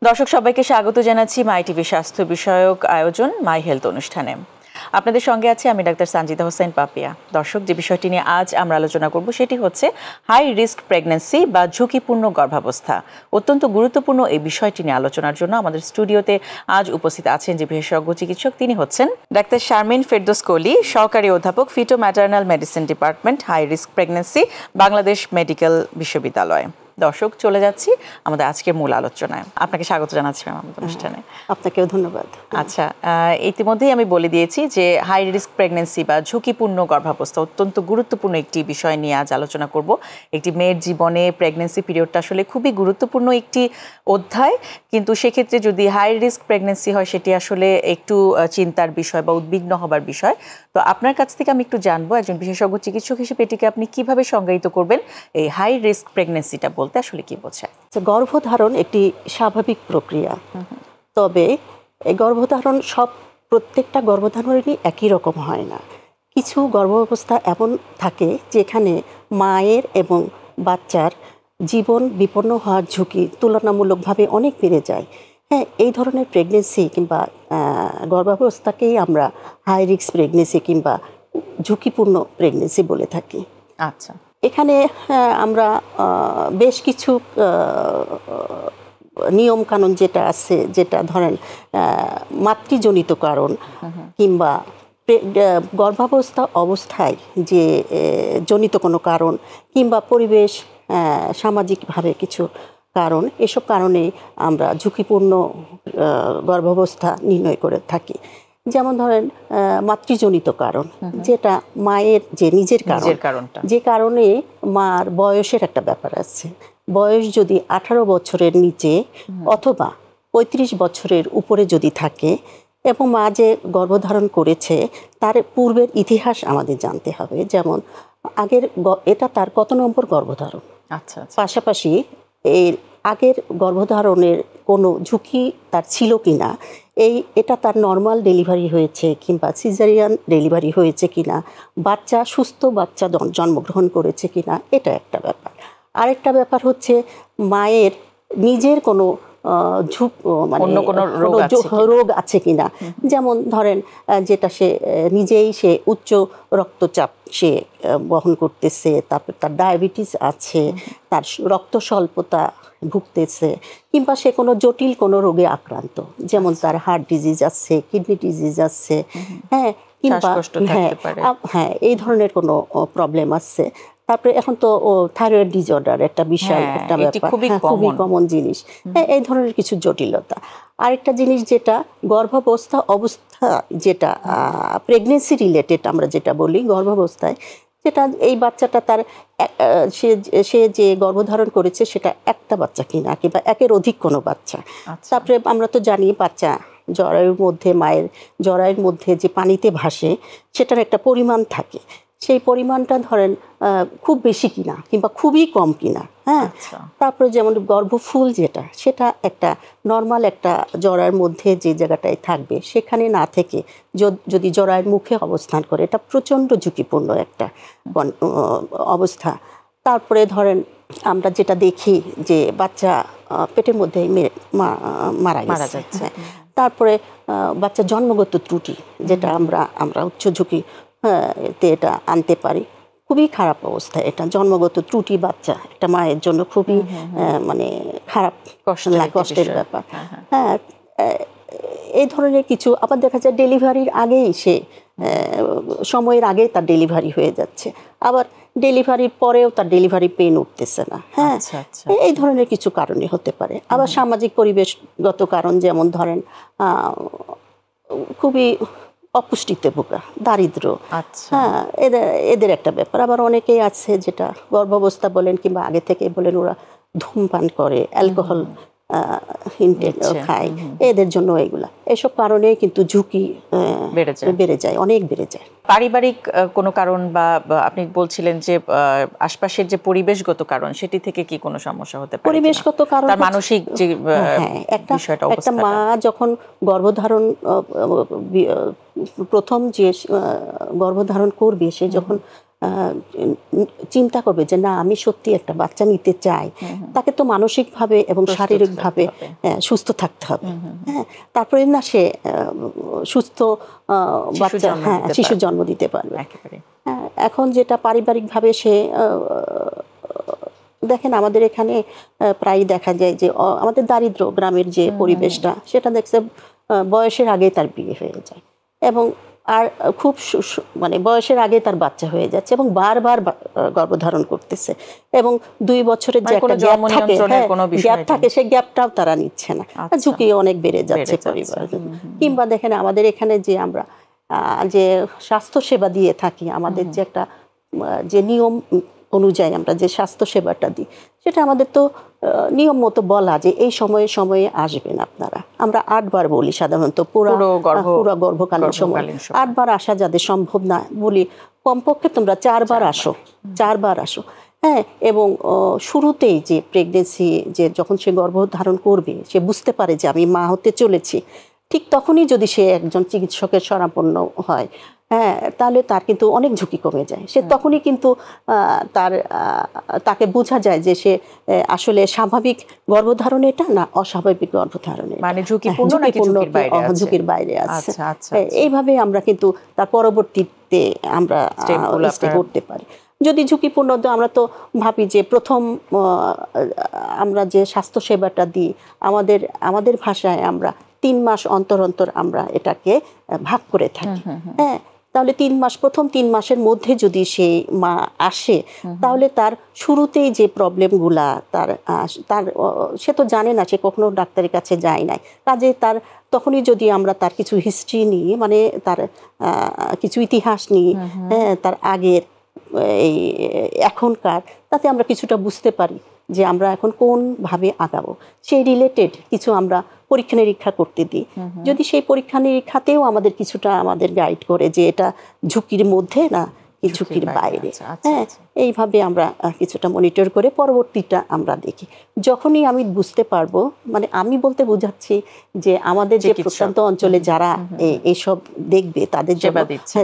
দর্শক সবাইকে স্বাগত জানাচ্ছি মাই টিভি স্বাস্থ্য বিষয়ক আয়োজন মাই হেলথ অনুষ্ঠানে। আপনাদের সঙ্গে আছি আমি ডাক্তার সানজিদা হোসেন পাপিয়া। দর্শক, যে বিষয়টি নিয়ে আজ আমরা আলোচনা করব সেটি হচ্ছে হাই রিস্ক প্রেগন্যান্সি বা ঝুঁকিপূর্ণ গর্ভাবস্থা। অত্যন্ত গুরুত্বপূর্ণ এই বিষয়টি নিয়ে আলোচনার জন্য আমাদের স্টুডিওতে আজ উপস্থিত আছেন যে বিশেষজ্ঞ চিকিৎসক, তিনি হচ্ছেন ডাক্তার শারমিন ফেরদৌস কলি, সহকারী অধ্যাপক feto maternal medicine department, high risk pregnancy, Bangladesh medical বিশ্ববিদ্যালয়। দর্শক, চলে যাচ্ছি আমাদের আজকের মূল আলোচনায়। আপনাকে স্বাগত জানাচ্ছি ম্যাম আমাদের অনুষ্ঠানে। আপনাকেও ধন্যবাদ। আচ্ছা, ইতিমধ্যেই আমি বলে দিয়েছি যে হাই রিস্ক প্রেগন্যান্সি বা ঝুঁকিপূর্ণ গর্ভাবস্থা অত্যন্ত গুরুত্বপূর্ণ একটি বিষয় নিয়ে আজ আলোচনা করব। একটি মেয়ের জীবনে প্রেগন্যান্সি পিরিয়ডটা আসলে খুবই গুরুত্বপূর্ণ একটি অধ্যায়, কিন্তু সেক্ষেত্রে যদি হাই রিস্ক প্রেগন্যান্সি হয় সেটি আসলে একটু চিন্তার বিষয় বা উদ্বিগ্ন হবার বিষয়। তো আপনার কাছ থেকে আমি একটু জানবো, একজন বিশেষজ্ঞ চিকিৎসক হিসেবে এটিকে আপনি কিভাবে সংজ্ঞায়িত করবেন? এই হাই রিস্ক প্রেগন্যান্সিটা বলতে আসলে কি বোঝায়? গর্ভধারণ একটি স্বাভাবিক প্রক্রিয়া, তবে এই গর্ভধারণ প্রত্যেকটা গর্ভধারণই একই রকম হয় না। কিছু গর্ভাবস্থা এমন থাকে যেখানে মায়ের এবং বাচ্চার জীবন বিপন্ন হওয়ার ঝুঁকি তুলনামূলকভাবে অনেক বেড়ে যায়। হ্যাঁ, এই ধরনের প্রেগনেন্সি কিংবা গর্ভাবস্থাকেই আমরা হাই রিস্ক প্রেগনেন্সি কিংবা ঝুঁকিপূর্ণ প্রেগনেন্সি বলে থাকি। আচ্ছা, এখানে আমরা বেশ কিছু নিয়ম কানুন যেটা আছে, যেটা ধরেন মাতৃজনিত কারণ কিংবা গর্ভাবস্থা অবস্থায় যে জনিত কোনো কারণ কিংবা পরিবেশ, সামাজিকভাবে কিছু কারণ, এসব কারণে আমরা ঝুঁকিপূর্ণ গর্ভাবস্থা নির্ণয় করে থাকি। যেমন ধরেন মাতৃজনিত কারণ, যেটা মায়ের যে নিজের কারণটা, যে কারণে মার বয়সের একটা ব্যাপার আছে। বয়স যদি 18 বছরের নিচে অথবা 35 বছরের উপরে যদি থাকে এবং মা যে গর্ভধারণ করেছে তার পূর্বের ইতিহাস আমাদের জানতে হবে। যেমন এটা তার কত নম্বর গর্ভধারণ, আচ্ছা, পাশাপাশি এর আগের গর্ভধারণের কোনো ঝুঁকি তার ছিল কিনা, এটা তার নর্মাল ডেলিভারি হয়েছে কিংবা সিজারিয়ান ডেলিভারি হয়েছে কিনা, সুস্থ বাচ্চা জন্মগ্রহণ করেছে কিনা, এটা একটা ব্যাপার। আরেকটা ব্যাপার হচ্ছে মায়ের নিজের কোনো রোগ আছে কিনা। যেমন ধরেন যেটা সে উচ্চ রক্তচাপ সে বহন করতেছে, তারপর তার ডায়াবেটিস আছে, তার রক্ত স্বল্পতা ভুগতেছে, কিংবা সে কোনো জটিল কোনো রোগে আক্রান্ত, যেমন তার হার্ট ডিজিজ আছে, কিডনি ডিজিজ আছে, হ্যাঁ, কিংবা হ্যাঁ এই ধরনের কোনো প্রবলেম আছে। তারপরে এখন তো থাইরয়েড ডিসঅর্ডার একটা বিশাল একটা ব্যাপার, খুবই কমন জিনিস। হ্যাঁ, এই ধরনের কিছু জটিলতা। আরেকটা জিনিস যেটা অবস্থা যেটা প্রেগনেন্সি রিলেটেড আমরা যেটা বলি, গর্ভাবস্থায় যেটা এই বাচ্চাটা তার সে যে গর্ভধারণ করেছে সেটা একটা বাচ্চা কিনা কিংবা একের অধিক কোনো বাচ্চা। তারপরে আমরা তো জানি বাচ্চা জরায়ুর মধ্যে, মায়ের জরায়ুর মধ্যে যে পানিতে ভাসে সেটার একটা পরিমাণ থাকে। সেই পরিমাণটা ধরেন খুব বেশি কিনা কিংবা খুবই কম কিনা। হ্যাঁ, তারপরে যেমন গর্ভফুল যেটা, সেটা একটা নর্মাল একটা জরায়ুর মধ্যে যে জায়গাটায় থাকবে সেখানে না থেকে যদি জরায়ুর মুখে অবস্থান করে, এটা প্রচণ্ড ঝুঁকিপূর্ণ একটা অবস্থা। তারপরে ধরেন আমরা যেটা দেখি যে বাচ্চা পেটের মধ্যে মারা যাচ্ছে। তারপরে বাচ্চা জন্মগত ত্রুটি, যেটা আমরা উচ্চ ঝুঁকি এটা আনতে পারি। খুবই খারাপ অবস্থা, এটা জন্মগত ত্রুটি বাচ্চা একটা মায়ের জন্য খুবই মানে খারাপ কষ্টের ব্যাপার। হ্যাঁ, এই ধরনের কিছু। আবার দেখা যায় ডেলিভারির আগেই সময়ের আগেই তার ডেলিভারি হয়ে যাচ্ছে, আবার ডেলিভারির পরেও তার ডেলিভারি পেন উঠতেছে না। হ্যাঁ, এই ধরনের কিছু কারণে হতে পারে। আবার সামাজিক পরিবেশগত কারণ, যেমন ধরেন খুবই অপুষ্টিতে ভোগা, দারিদ্র, হ্যাঁ, এদের একটা ব্যাপার। আবার অনেকেই আছে যেটা গর্ভাবস্থা বলেন কিংবা আগে থেকে বলেন ওরা ধূমপান করে, অ্যালকোহল ইনটেক খায়, এদের জন্য এসব কারণে কিন্তু ঝুঁকি বেড়ে যায়, অনেক বেড়ে যায়। পারিবারিক কোনো কারণ বা আপনি বলছিলেন যে আশপাশের যে পরিবেশগত কারণ, সেটি থেকে কি কোনো সমস্যা হতে পারে? পরিবেশগত কারণ, তার মানসিক যে একটা মা যখন গর্ভধারণ প্রথম যে গর্ভধারণ করবে, সে যখন চিন্তা করবে যে না আমি সত্যি একটা বাচ্চা নিতে চাই, তাকে তো মানসিকভাবে এবং শারীরিকভাবে সুস্থ থাকতে হবে। হ্যাঁ, তারপরে না সে সুস্থ বাচ্চা শিশু জন্ম দিতে পারবে। এখন যেটা পারিবারিকভাবে সে দেখেন আমাদের এখানে প্রায় দেখা যায় যে আমাদের দারিদ্র গ্রামের যে পরিবেশটা সেটা দেখছে বয়সের আগে তার বিয়ে হয়ে যায় এবং আর খুব মানে বয়সের আগে তার বাচ্চা হয়ে যাচ্ছে এবং বারবার গর্ভধারণ করতেছে এবং 2 বছরের যে একটা গ্যাপ থাকে সেই গ্যাপটাও তারা নিচ্ছে না, ঝুঁকি অনেক বেড়ে যাচ্ছে পরিবার। কিংবা দেখেন আমাদের এখানে যে আমরা যে স্বাস্থ্য সেবা দিয়ে থাকি, আমাদের যে একটা যে নিয়ম অনুযায়ী আমরা যে স্বাস্থ্য সেবাটা দিই সেটা আমাদের তো নিয়ম মতো বলা যে এই সময়ে আসবেন আপনারা। আমরা 8 বার বলি সাধারণত পুরো গর্ভকালীন সময় 8 বার আসা যাদের সম্ভব না বলি কমপক্ষে তোমরা 4 বার আসো, 4 বার আসো। হ্যাঁ, এবং শুরুতেই যে প্রেগনেন্সি যে যখন সে গর্ভধারণ করবে সে বুঝতে পারে যে আমি মা হতে চলেছি, ঠিক তখনই যদি সে একজন চিকিৎসকের শরণাপন্ন হয়, হ্যাঁ, তাহলে তার কিন্তু অনেক ঝুঁকি কমে যায়। সে তখনই কিন্তু তাকে বোঝা যায় যে সে আসলে স্বাভাবিক গর্ভধারণ এটা না অস্বাভাবিক গর্ভধারণ, মানে ঝুঁকির বাইরে আছে। এইভাবে আমরা কিন্তু তার পরবর্তীতে আমরা করতে পারি। যদি ঝুঁকিপূর্ণ, আমরা তো ভাবি যে প্রথম আমরা যে স্বাস্থ্য সেবাটা দিই আমাদের ভাষায় আমরা 3 মাস অন্তর অন্তর আমরা এটাকে ভাগ করে থাকি। হ্যাঁ, তাহলে 3 মাস, প্রথম 3 মাসের মধ্যে যদি সে মা আসে তাহলে তার শুরুতেই যে প্রবলেমগুলা তার সে তো জানে না, সে কখনো ডাক্তারের কাছে যায় নাই, কাজে তার তখনই যদি আমরা তার কিছু হিস্ট্রি নিই, মানে তার কিছু ইতিহাস নিই, হ্যাঁ, তার আগের এই এখনকার, তাতে আমরা কিছুটা বুঝতে পারি যে আমরা এখন কোনভাবে আগাবো। সেই রিলেটেড কিছু আমরা পরীক্ষা নিরীক্ষা করতে দিই। যদি সেই পরীক্ষা নিরীক্ষাতেও আমাদের কিছুটা আমাদের গাইড করে যে এটা ঝুঁকির মধ্যে না ঝুঁকির বাইরে, হ্যাঁ, এইভাবে আমরা কিছুটা মনিটর করে পরবর্তীটা আমরা দেখি। যখনই আমি বুঝতে পারবো, মানে আমি বলতে বোঝাচ্ছি যে আমাদের যে প্রত্যন্ত অঞ্চলে যারা এইসব দেখবে তাদের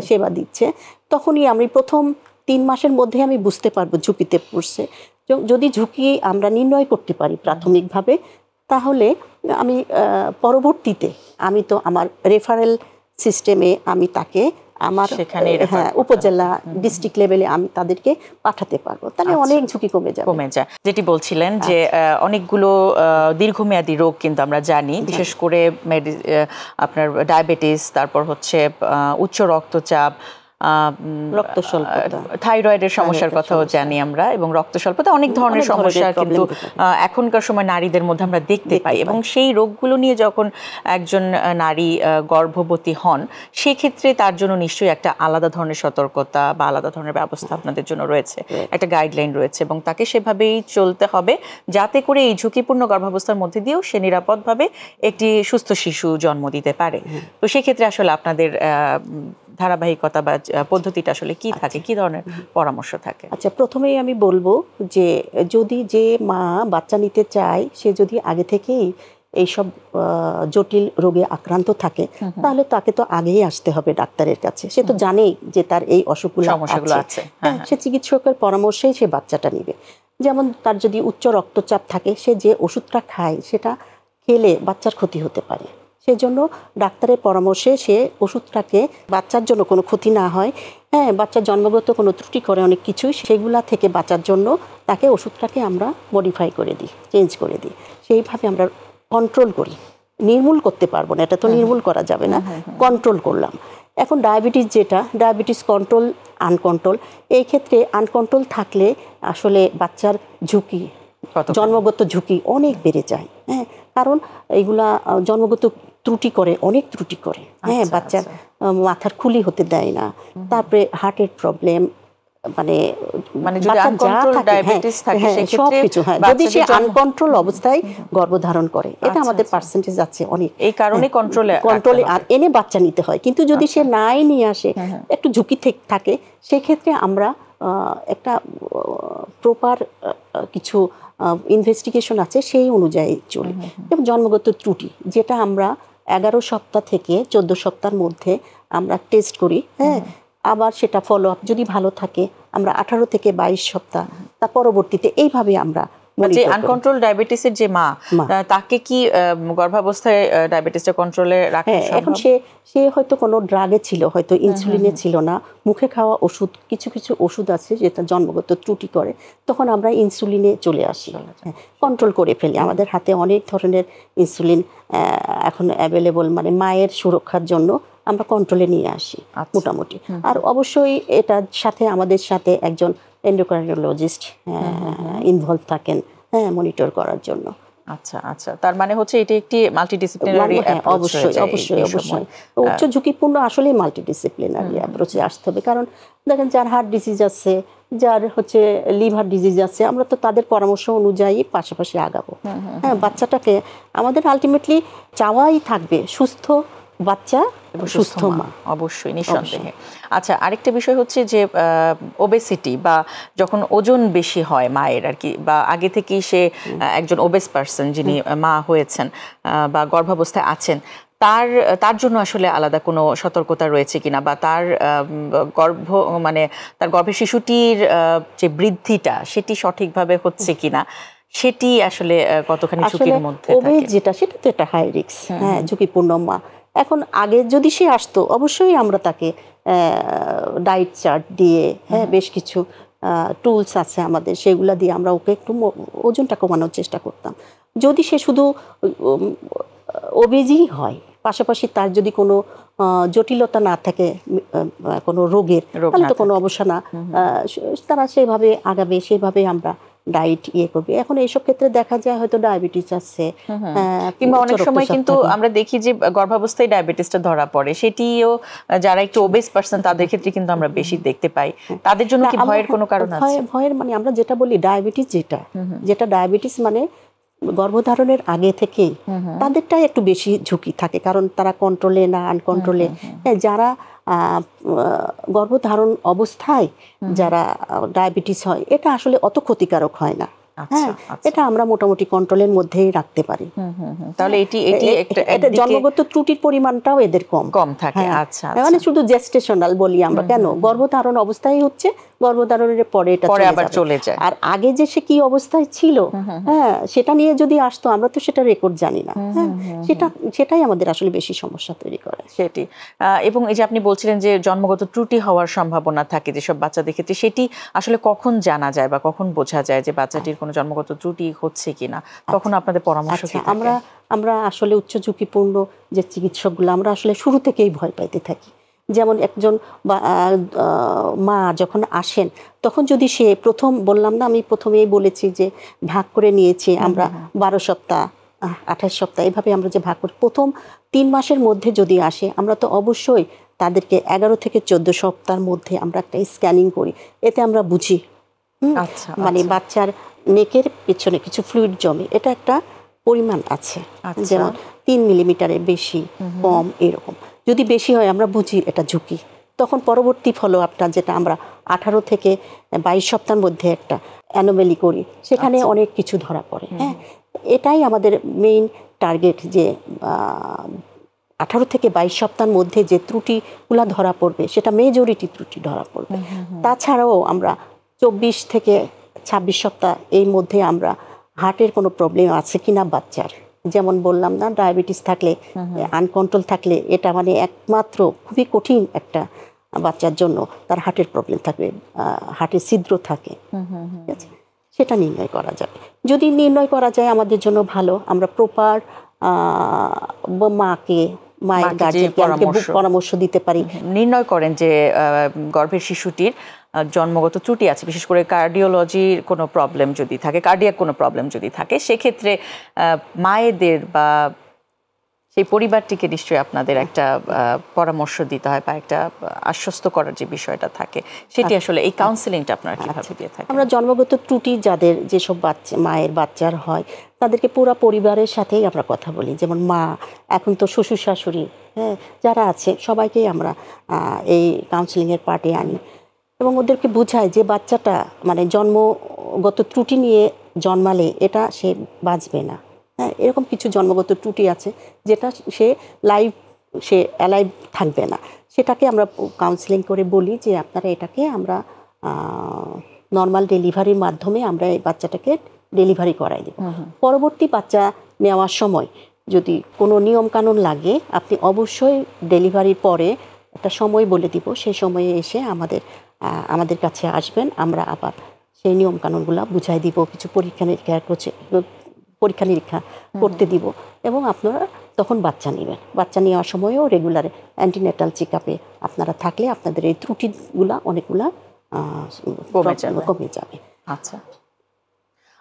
সেবা দিচ্ছে, তখনই আমি প্রথম 3 মাসের মধ্যে আমি বুঝতে পারবো ঝুঁকিতে পড়ছে। যদি ঝুঁকি আমরা নির্ণয় করতে পারি প্রাথমিকভাবে, তাহলে আমি পরবর্তীতে আমি তো আমার রেফারেল সিস্টেমে আমি তাকে আমার উপজেলা ডিস্ট্রিক্ট লেভেলে আমি তাদেরকে পাঠাতে পারবো, তাহলে অনেক ঝুঁকি কমে যায়। যেটি বলছিলেন যে অনেকগুলো দীর্ঘমেয়াদী রোগ কিন্তু আমরা জানি, বিশেষ করে আপনার ডায়াবেটিস, তারপর হচ্ছে উচ্চ রক্তচাপ, থাইরয়েডের সমস্যার কথাও জানি আমরা, এবং রক্তস্বল্পতা, অনেক ধরনের সমস্যা কিন্তু এখনকার সময় নারীদের মধ্যে আমরা দেখতে পাই। এবং সেই রোগগুলো নিয়ে যখন একজন নারী গর্ভবতী হন, সেক্ষেত্রে তার জন্য নিশ্চয়ই একটা আলাদা ধরনের সতর্কতা বা আলাদা ধরনের ব্যবস্থা আপনাদের জন্য রয়েছে, একটা গাইডলাইন রয়েছে, এবং তাকে সেভাবেই চলতে হবে যাতে করে এই ঝুঁকিপূর্ণ গর্ভাবস্থার মধ্যে দিয়েও সে নিরাপদভাবে একটি সুস্থ শিশু জন্ম দিতে পারে। তো সেক্ষেত্রে আসলে আপনাদের ধারাবাহিকতা বা পদ্ধতিটা আসলে কি থাকে, কি ধরনের পরামর্শ থাকে? আচ্ছা, প্রথমেই আমি বলবো যে যদি যে মা বাচ্চা নিতে চায় সে যদি আগে থেকেই এইসব জটিল রোগে আক্রান্ত থাকে, তাহলে তাকে তো আগেই আসতে হবে ডাক্তারের কাছে। সে তো জানেই যে তার এই অসুখগুলো আছে, সে চিকিৎসকের পরামর্শেই সে বাচ্চাটা নিবে। যেমন তার যদি উচ্চ রক্তচাপ থাকে, সে যে ওষুধটা খায় সেটা খেলে বাচ্চার ক্ষতি হতে পারে, সেজন্য ডাক্তারের পরামর্শে সে ওষুধটাকে বাচ্চার জন্য কোনো ক্ষতি না হয়, হ্যাঁ, বাচ্চার জন্মগত কোনো ত্রুটি করে অনেক কিছুই, সেগুলা থেকে বাঁচার জন্য তাকে ওষুধটাকে আমরা মডিফাই করে দিই, চেঞ্জ করে দিই। সেইভাবে আমরা কন্ট্রোল করি, নির্মূল করতে পারবো না, এটা তো নির্মূল করা যাবে না, কন্ট্রোল করলাম। এখন ডায়াবেটিস কন্ট্রোল, আনকন্ট্রোল, এই ক্ষেত্রে আনকন্ট্রোল থাকলে আসলে বাচ্চার ঝুঁকি, জন্মগত ঝুঁকি অনেক বেড়ে যায়। হ্যাঁ, কারণ এইগুলা জন্মগত ত্রুটি করে, অনেক ত্রুটি করে। হ্যাঁ, বাচ্চার মাথার খুলি হতে দেয় না, তারপরে হার্টের প্রবলেম, মানে সবকিছু, হ্যাঁ, যদি সে আনকন্ট্রোল অবস্থায় গর্ভধারণ করে, এটা আমাদের পার্সেন্টেজ আছে অনেক, এই কারণে কন্ট্রোলে আর এনে বাচ্চা নিতে হয়। কিন্তু যদি সে নাই নিয়ে আসে, একটু ঝুঁকি থাকে, সেক্ষেত্রে আমরা একটা প্রপার কিছু ইনভেস্টিগেশন আছে, সেই অনুযায়ী চলি। এবং জন্মগত ত্রুটি যেটা আমরা 11 সপ্তাহ থেকে 14 সপ্তাহের মধ্যে আমরা টেস্ট করি, হ্যাঁ, আবার সেটা ফলো আপ যদি ভালো থাকে আমরা 18 থেকে 22 সপ্তাহ, তার পরবর্তীতে এইভাবে আমরা যে আনকন্ট্রোল ডায়াবেটিসের যে মা তাকে কি গর্ভাবস্থায় ডায়াবেটিসটা কন্ট্রোলে রাখা সম্ভব? এখন সে হয়তো কোনো ড্রাগে ছিল, হয়তো ইনসুলিনে ছিল না, মুখে খাওয়া ওষুধ কিছু কিছু ওষুধ আছে যেটা জন্মগত ত্রুটি করে, তখন আমরা ইনসুলিনে চলে আসি, কন্ট্রোল করে ফেলি। আমাদের হাতে অনেক ধরনের ইনসুলিন এখন অ্যাভেলেবল, মানে মায়ের সুরক্ষার জন্য আমরা কন্ট্রোলে নিয়ে আসি মোটামুটি। আর অবশ্যই এটার সাথে আমাদের সাথে একজন এন্ডোক্রাইনোলজিস্ট ইনভলভ থাকেন, মনিটর করার জন্য। আচ্ছা আচ্ছা, তার মানে হচ্ছে এটি একটি মাল্টিডিসিপ্লিনারি অ্যাপ্রোচ। অবশ্যই অবশ্যই অবশ্যই উচ্চ ঝুঁকিপূর্ণ আসলেই মাল্টিডিসিপ্লিনারি অ্যাপ্রোচে আসতে হবে। কারণ দেখেন যার হার্ট ডিজিজ আছে, যার হচ্ছে লিভার ডিজিজ আছে, আমরা তো তাদের পরামর্শ অনুযায়ী পাশাপাশি আগাবো। বাচ্চাটাকে আমাদের আলটিমেটলি চাওয়াই থাকবে সুস্থ বাচ্চা, সুস্থ মা, অবশ্যই নিঃসন্দেহে। আচ্ছা, আরেকটা বিষয় হচ্ছে যে ওবেসিটি বা যখন ওজন বেশি হয় মায়ের আর কি, বা আগে থেকেই সে একজন ওবেস পার্সন যিনি মা হয়েছেন বা গর্ভাবস্থায় আছেন, তার জন্য আসলে আলাদা কোনো সতর্কতা রয়েছে কিনা, বা তার তার গর্ভের শিশুটির যে বৃদ্ধিটা সেটি সঠিকভাবে হচ্ছে কিনা, সেটি আসলে কতখানি ঝুঁকির মধ্যে থাকে? যেটা সেটা তো একটা হাই রিস্ক, ঝুঁকিপূর্ণ মা। এখন আগে যদি সে আসতো, অবশ্যই আমরা তাকে ডায়েট চার্ট দিয়ে, বেশ কিছু টুলস আছে আমাদের, সেগুলা দিয়ে আমরা ওকে একটু ওজনটা কমানোর চেষ্টা করতাম। যদি সে শুধু ওবেজই হয়, পাশাপাশি তার যদি কোনো জটিলতা না থাকে, কোনো রোগের, তাহলে তো কোনো অবস্থা না, তারা সেভাবে আগাবে, সেভাবে আমরা ডায়েট করবে। এখন এইসব ক্ষেত্রে দেখা যায় হয়তো ডায়াবেটিস আছে, কিংবা অনেক সময় কিন্তু আমরা দেখি যে গর্ভাবস্থায় ডায়াবেটিসটা ধরা পড়ে, সেটিও যারা একটু ওবেস পার্সন তাদের ক্ষেত্রে কিন্তু আমরা বেশি দেখতে পাই। তাদের জন্য কি ভয়ের কোনো কারণ আছে? ভয়ের মানে আমরা যেটা বলি ডায়াবেটিস, যেটা ডায়াবেটিস মানে গর্ভধারণের আগে থেকেই তাদেরটাই একটু বেশি ঝুঁকি থাকে, কারণ তারা কন্ট্রোলে না আনকন্ট্রোলে। যারা গর্ভধারণ অবস্থায় যারা ডায়াবেটিস হয়, এটা আসলে অত ক্ষতিকারক হয় না। এটা আমরা মোটামুটি কন্ট্রোলের মধ্যেই রাখতে পারি। তাহলে এটা জন্মগত ত্রুটির পরিমাণটাও এদের কম থাকে। আচ্ছা, মানে শুধু জেস্টেশনাল বলি আমরা, কেন গর্ভধারণ অবস্থায় হচ্ছে, গর্ভধারণের পরে এটা আবার চলে যায়। আর আগে যে সে কি অবস্থায় ছিল, সেটা নিয়ে যদি আসতো, আমরা তো সেটা রেকর্ড জানি না। সেটাই আমাদের আসলে বেশি সমস্যা তৈরি করে সেটি। এবং এই যে আপনি বলছিলেন যে জন্মগত ত্রুটি হওয়ার সম্ভাবনা থাকে যেসব বাচ্চাদের ক্ষেত্রে, সেটি আসলে কখন জানা যায় বা কখন বোঝা যায় যে বাচ্চাটির কোনো জন্মগত ত্রুটি হচ্ছে কিনা? তখন আপনাদের পরামর্শ কি থাকে? আমরা আসলে উচ্চ ঝুঁকিপূর্ণ যে চিকিৎসকগুলো, আমরা আসলে শুরু থেকেই ভয় পাইতে থাকি। যেমন একজন মা যখন আসেন, তখন যদি সে বললাম না, আমি প্রথমেই বলেছি যে ভাগ করে নিয়েছি আমরা 12 সপ্তাহ 28 সপ্তাহ, এভাবে আমরা যে ভাগ করি, প্রথম 3 মাসের মধ্যে যদি আসে, আমরা তো অবশ্যই তাদেরকে 11 থেকে 14 সপ্তাহের মধ্যে আমরা একটা স্ক্যানিং করি। এতে আমরা বুঝি মানে বাচ্চার নেকের পেছনে কিছু ফ্লুইড জমে, এটা একটা পরিমাণ আছে, যেমন 3 মিলিমিটারের বেশি কম এরকম। যদি বেশি হয় আমরা বুঝি এটা ঝুঁকি, তখন পরবর্তী ফলো আপটা যেটা আমরা 18 থেকে 22 সপ্তাহের মধ্যে একটা অ্যানোমেলি করি, সেখানে অনেক কিছু ধরা পড়ে। এটাই আমাদের মেইন টার্গেট, যে 18 থেকে 22 সপ্তাহের মধ্যে যে ত্রুটিগুলো ধরা পড়বে, সেটা মেজরিটি ত্রুটি ধরা পড়বে। তাছাড়াও আমরা 24 থেকে 26 সপ্তাহ এই মধ্যে আমরা হার্টের কোনো প্রবলেম আছে কিনা বাচ্চার, যেমন বললাম না, ডায়াবেটিস থাকলে, আনকন্ট্রোল থাকলে, এটা মানে একমাত্র খুবই কঠিন একটা বাচ্চার জন্য তার হার্টের প্রবলেম থাকবে, হার্টের ছিদ্র থাকে, ঠিক আছে, সেটা নির্ণয় করা যাবে। যদি নির্ণয় করা যায় আমাদের জন্য ভালো, আমরা প্রপার মায়ের গার্জিয়ানকে পরামর্শ দিতে পারি। নির্ণয় করেন যে গর্ভের শিশুটির জন্মগত ত্রুটি আছে, বিশেষ করে কার্ডিওলজির কোনো প্রবলেম যদি থাকে, কার্ডিয়াক কোনো প্রবলেম যদি থাকে, সেক্ষেত্রে মায়েদের বা সেই পরিবারটিকে নিশ্চয়ই আপনাদের একটা পরামর্শ দিতে হয় বা একটা আশ্বস্ত করার যে বিষয়টা থাকে, সেটি আসলে এই কাউন্সেলিংটা আপনারা কিভাবে দিয়ে থাকেন? আমরা জন্মগত ত্রুটি যাদের, যেসব মায়ের বাচ্চার হয়, তাদেরকে পুরো পরিবারের সাথেই আমরা কথা বলি। যেমন মা, এখন তো শ্বশুর শাশুড়ি, যারা আছে সবাইকেই আমরা এই কাউন্সেলিংয়ের পার্টে আনি এবং ওদেরকে বোঝাই যে বাচ্চাটা মানে জন্মগত ত্রুটি নিয়ে জন্মালে এটা সে বাঁচবে না। এরকম কিছু জন্মগত ত্রুটি আছে যেটা সে অ্যালাইভ থাকবে না। সেটাকে আমরা কাউন্সেলিং করে বলি যে আপনারা এটাকে আমরা নর্মাল ডেলিভারির মাধ্যমে আমরা এই বাচ্চাটাকে ডেলিভারি করাই দেব। পরবর্তী বাচ্চা নেওয়ার সময় যদি কোনো নিয়মকানুন লাগে আপনি অবশ্যই ডেলিভারির পরে একটা সময় বলে দিব, সেই সময়ে এসে আমাদের কাছে আসবেন, আমরা আবার সেই নিয়মকানুনগুলো বুঝাই দিব, কিছু পরীক্ষা নিরীক্ষা করতে দিব এবং আপনারা তখন বাচ্চা নেবেন। বাচ্চা নেওয়ার সময়ও রেগুলার অ্যান্টিনেটাল চেক আপে আপনারা থাকলে আপনাদের এই ত্রুটিগুলা অনেকগুলা কমে যাবে। আচ্ছা,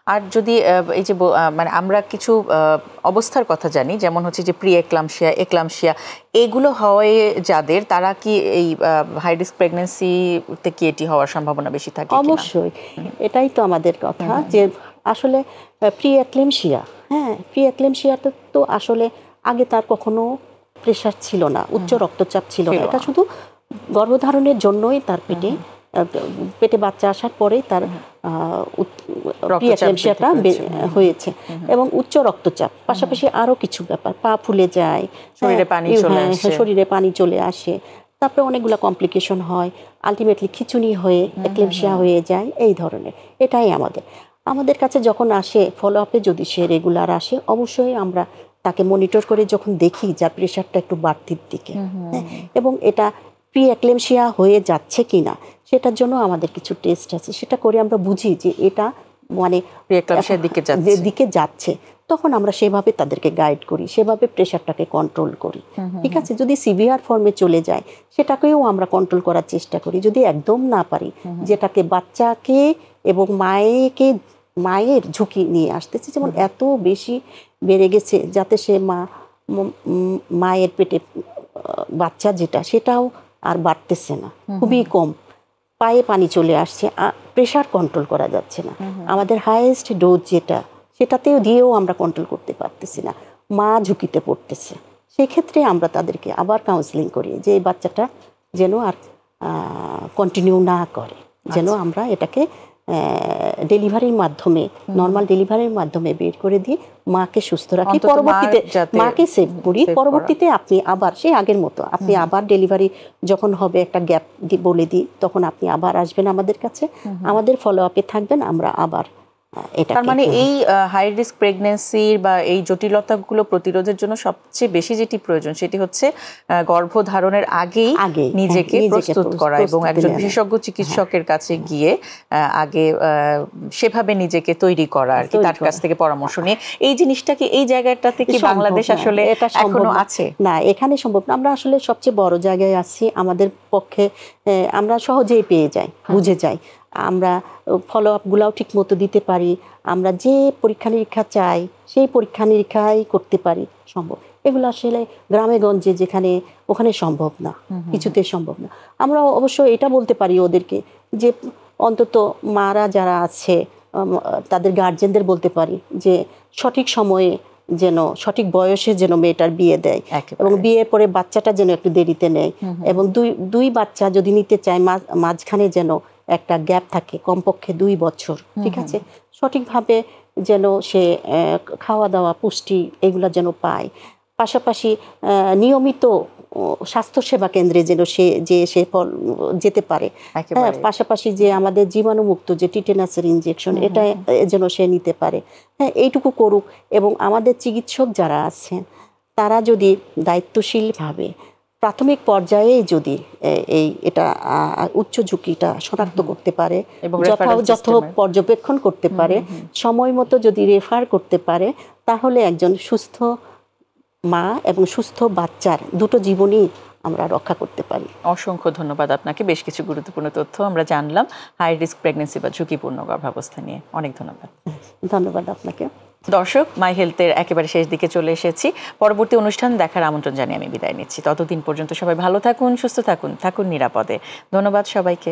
আর যদি এই যে মানে আমরা কিছু অবস্থার কথা জানি, যেমন হচ্ছে যে প্রি এক্লামশিয়া এগুলো হয় যাদের, তারা কি এই হাই রিস্ক প্রেগন্যান্সিতে কি এটি হওয়ার সম্ভাবনা বেশি থাকে? অবশ্যই, এটাই তো আমাদের কথা যে আসলে প্রি এক্লামশিয়াটা তো আসলে আগে তার কখনো প্রেশার ছিল না, উচ্চ রক্তচাপ ছিল না, এটা শুধু গর্ভধারণের জন্যই তার পেটে বাচ্চা আসার পরেই তার প্রি-এক্লামশিয়াটা হয়েছে এবং উচ্চ রক্তচাপ, পাশাপাশি আরও কিছু ব্যাপার, পা ফুলে যায়, শরীরে পানি চলে আসে, তারপরে অনেকগুলো কমপ্লিকেশন হয়, আলটিমেটলি খিঁচুনি হয়ে এক্লামশিয়া হয়ে যায়, এই ধরনের। এটাই আমাদের কাছে যখন আসে ফলো আপে, যদি সে রেগুলার আসে অবশ্যই আমরা তাকে মনিটর করে যখন দেখি যার প্রেশারটা একটু বাড়তির দিকে এবং এটা প্রি এক্লামশিয়া হয়ে যাচ্ছে কিনা সেটার জন্য আমাদের কিছু টেস্ট আছে, সেটা করে আমরা বুঝি যে এটা মানে দিকে যাচ্ছে, তখন আমরা সেভাবে তাদেরকে গাইড করি, সেভাবে প্রেশারটাকে কন্ট্রোল করি। ঠিক আছে, যদি সিভিয়ার ফর্মে চলে যায় সেটাকেও আমরা কন্ট্রোল করার চেষ্টা করি। যদি একদম না পারি, যেটাকে বাচ্চাকে এবং মায়ের ঝুঁকি নিয়ে আসতেছে, যেমন এত বেশি বেড়ে গেছে যাতে সে মায়ের পেটে বাচ্চা যেটা সেটাও আর বাড়তেছে না, খুবই কম, পায়ে পানি চলে আসছে, প্রেশার কন্ট্রোল করা যাচ্ছে না, আমাদের হাইয়েস্ট ডোজ যেটা সেটাতেও দিয়েও আমরা কন্ট্রোল করতে পারতেছি না, মা ঝুঁকিতে পড়তেছে। সেক্ষেত্রে আমরা তাদেরকে আবার কাউন্সেলিং করি যে এই বাচ্চাটা যেন আর কন্টিনিউ না করে, যেন আমরা এটাকে ডেলিভারির মাধ্যমে, নর্মাল ডেলিভারির মাধ্যমে বের করে দিয়ে মাকে সুস্থ রাখি, পরবর্তীতে মাকে সেভ করি। পরবর্তীতে আপনি আবার সেই আগের মতো আপনি আবার ডেলিভারি যখন হবে একটা গ্যাপ বলে দিই, তখন আপনি আবার আসবেন আমাদের কাছে, আমাদের ফলো আপে থাকবেন, আমরা আবার তার মানে এই হাই রিস্ক প্রেগন্যান্সির বা এই জটিলতাগুলো প্রতিরোধের জন্য সবচেয়ে বেশি যেটি প্রয়োজন সেটি হচ্ছে গর্ভধারণের আগেই নিজেকে প্রস্তুত করা এবং একজন বিশেষজ্ঞ চিকিৎসকের কাছে গিয়ে আগে সেভাবে নিজেকে তৈরি করা আর কি, তার কাছ থেকে পরামর্শ নিয়ে। এই জিনিসটাকে এই জায়গাটাতে কি বাংলাদেশ আসলে এখনো আছে? না, এখানে সম্ভব না। আমরা আসলে সবচেয়ে বড় জায়গায় আছি, আমাদের পক্ষে আমরা সহজেই পেয়ে যাই, বুঝে যাই, আমরা ফলো আপগুলাও ঠিক মতো দিতে পারি, আমরা যে পরীক্ষা নিরীক্ষা চাই সেই পরীক্ষা নিরীক্ষাই করতে পারি, সম্ভব। এগুলো আসলে গ্রামে গঞ্জে যেখানে ওখানে সম্ভব না, কিছুতে সম্ভব না। আমরা অবশ্য এটা বলতে পারি ওদেরকে যে অন্তত মারা যারা আছে তাদের গার্জেনদের বলতে পারি যে সঠিক সময়ে যেন, সঠিক বয়সে যেন মেয়েটার বিয়ে দেয় এবং বিয়ের পরে বাচ্চাটা যেন একটু দেরিতে নেয় এবং দুই বাচ্চা যদি নিতে চায় মাঝখানে যেন একটা গ্যাপ থাকে, কমপক্ষে 2 বছর। ঠিক আছে, সঠিকভাবে যেন সে খাওয়া দাওয়া, পুষ্টি এগুলো যেন পায়, পাশাপাশি নিয়মিত স্বাস্থ্যসেবা কেন্দ্রে যেন সে যেতে পারে, পাশাপাশি যে আমাদের জীবাণুমুক্ত যে টিটেনাসের ইনজেকশন এটা যেন সে নিতে পারে, হ্যাঁ, এইটুকু করুক। এবং আমাদের চিকিৎসক যারা আছেন তারা যদি দায়িত্বশীলভাবে প্রাথমিক পর্যায়ে যদি এটা উচ্চ ঝুঁকিটা শনাক্ত করতে পারে, যথাযথ পর্যবেক্ষণ করতে পারে, সময় মতো যদি রেফার করতে পারে, তাহলে একজন সুস্থ মা এবং সুস্থ বাচ্চার দুটো জীবনই আমরা রক্ষা করতে পারি। অসংখ্য ধন্যবাদ আপনাকে, বেশ কিছু গুরুত্বপূর্ণ তথ্য আমরা জানলাম হাই রিস্ক প্রেগন্যান্সি বা ঝুঁকিপূর্ণ গর্ভাবস্থা নিয়ে। অনেক ধন্যবাদ। ধন্যবাদ আপনাকে। দর্শক, মাই হেলথের একেবারে শেষ দিকে চলে এসেছি। পরবর্তী অনুষ্ঠান দেখার আমন্ত্রণ জানিয়ে আমি বিদায় নিচ্ছি। ততদিন পর্যন্ত সবাই ভালো থাকুন, সুস্থ থাকুন, থাকুন নিরাপদে। ধন্যবাদ সবাইকে।